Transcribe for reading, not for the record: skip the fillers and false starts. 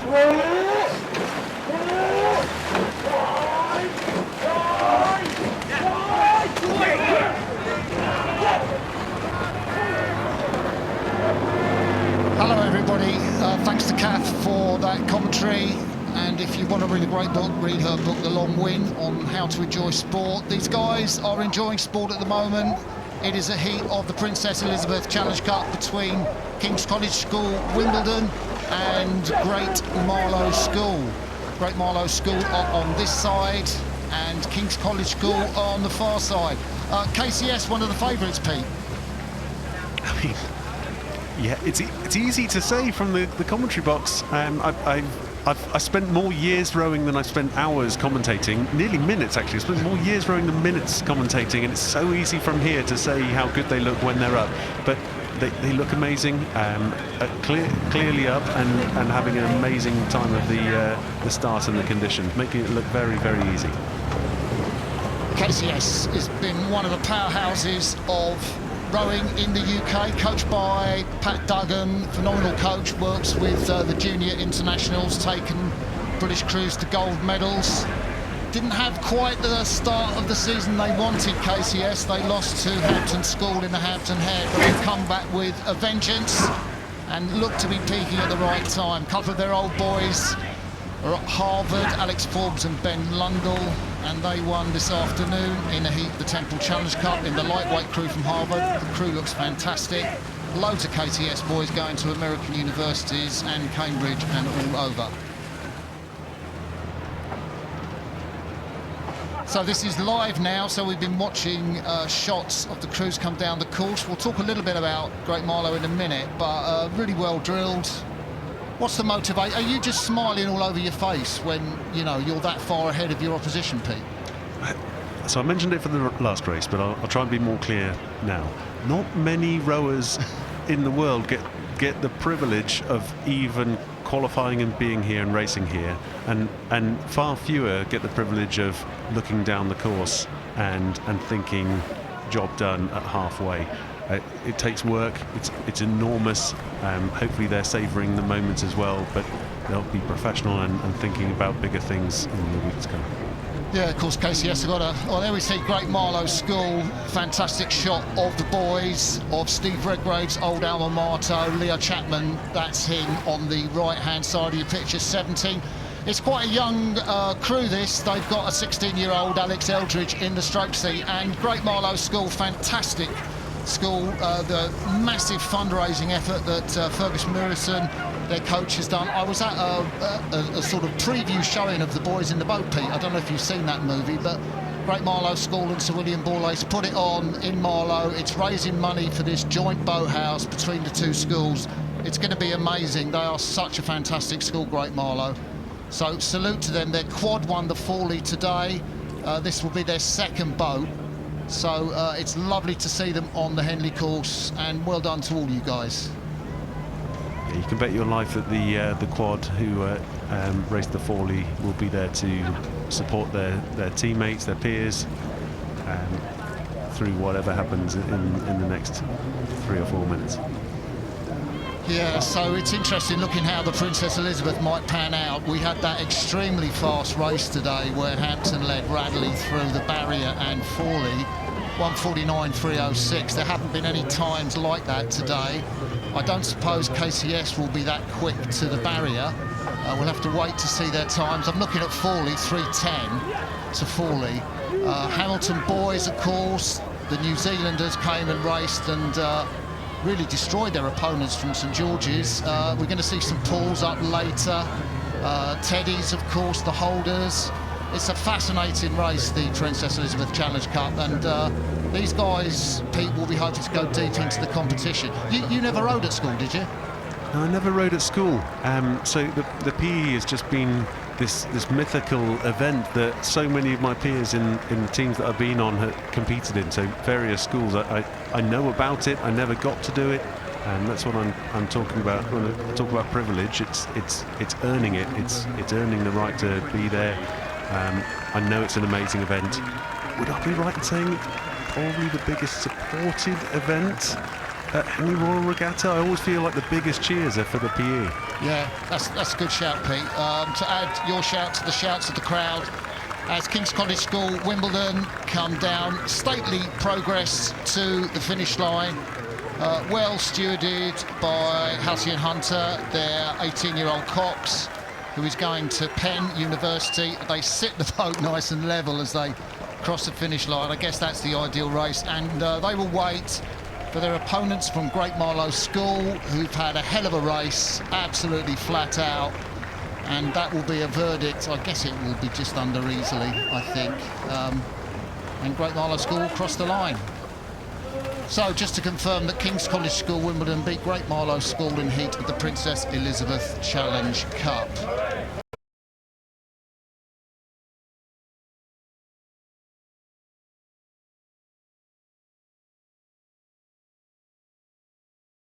Hello everybody, thanks to Kath for that commentary, and if you want to read a great book, read her book The Long Win on how to enjoy sport. These guys are enjoying sport at the moment. It is a heat of the Princess Elizabeth Challenge Cup between King's College School, Wimbledon and Great Marlow School. Great Marlow School are on this side and King's College School are on the far side. KCS, one of the favourites, Pete. I mean, yeah, it's easy to say from the commentary box. I've spent more years rowing than I've spent hours commentating, nearly minutes actually. I've spent more years rowing than minutes commentating, and it's so easy from here to say how good they look when they're up. But they look amazing, clearly up and having an amazing time of the start and the conditions, making it look very, very easy. KCS has been one of the powerhouses of rowing in the UK, coached by Pat Duggan, phenomenal coach, works with the junior internationals, taken British crews to gold medals. Didn't have quite the start of the season they wanted, KCS. They lost to Hampton School in the Hampton Head, but they've come back with a vengeance and look to be peaking at the right time. A couple of their old boys are at Harvard, Alex Forbes and Ben Lundell, and they won this afternoon in the heat of the Temple Challenge Cup in the lightweight crew from Harvard. The crew looks fantastic. Loads of KTS boys going to American universities and Cambridge and all over. So this is live now, so we've been watching shots of the crews come down the course. We'll talk a little bit about Great Marlow in a minute, but really well drilled. What's the motivation? Are you just smiling all over your face when, you know, you're that far ahead of your opposition, Pete? So I mentioned it for the last race, but I'll try and be more clear now. Not many rowers in the world get the privilege of even qualifying and being here and racing here, and far fewer get the privilege of looking down the course and thinking job done at halfway. It takes work, it's enormous. Hopefully they're savouring the moment as well, but they'll be professional and thinking about bigger things in the weeks to come. Yeah, of course, KCS have got a... Oh, there we see Great Marlow School. Fantastic shot of the boys, of Steve Redgrave's old alma mater, Leo Chapman. That's him on the right-hand side of your picture, 17. It's quite a young crew, this. They've got a 16-year-old Alex Eldridge in the stroke seat, and Great Marlow School, fantastic school. The massive fundraising effort that Fergus Murison, their coach, has done. I was at a sort of preview showing of The Boys in the Boat, Pete. I don't know if you've seen that movie, but Great Marlow School and Sir William Borlase put it on in Marlow. It's raising money for this joint boathouse between the two schools. It's going to be amazing. They are such a fantastic school, Great Marlow. So salute to them. Their quad won the Fawley today. This will be their second boat. So it's lovely to see them on the Henley course, and well done to all you guys. Yeah, you can bet your life that the quad who raced the Fawley will be there to support their teammates, their peers, through whatever happens in the next 3 or 4 minutes. Yeah, so it's interesting looking how the Princess Elizabeth might pan out. We had that extremely fast race today where Hampton led Radley through the barrier and Fawley, 1:49.306. There haven't been any times like that today. I don't suppose KCS will be that quick to the barrier. We'll have to wait to see their times. I'm looking at Fawley, 3:10 to Fawley. Hamilton boys, of course, the New Zealanders came and raced and really destroyed their opponents from St George's. We're going to see some pools up later. Teddies, of course, the holders. It's a fascinating race, the Princess Elizabeth Challenge Cup, and these guys, Pete, will be hoping to go deep into the competition. You never rowed at school, did you? No, I never rowed at school. So the PE has just been this mythical event that so many of my peers in the teams that I've been on have competed in. So various schools, I know about it. I never got to do it, and that's what I'm talking about when I talk about privilege. It's earning it. It's earning the right to be there. I know it's an amazing event. Would I be right in saying probably the biggest supported event at Henley Royal Regatta? I always feel like the biggest cheers are for the PE. Yeah, that's a good shout, Pete. To add your shout to the shouts of the crowd, as King's College School Wimbledon come down, stately progress to the finish line. Well stewarded by Halcyon Hunter, their 18-year-old Cox, who is going to Penn University. They sit the boat nice and level as they cross the finish line. I guess that's the ideal race, and they will wait for their opponents from Great Marlow School, who've had a hell of a race, absolutely flat out, and that will be a verdict. I guess it will be just under easily, I think, and Great Marlow School will cross the line. So just to confirm that King's College School Wimbledon beat Great Marlow School in heat of the Princess Elizabeth Challenge Cup.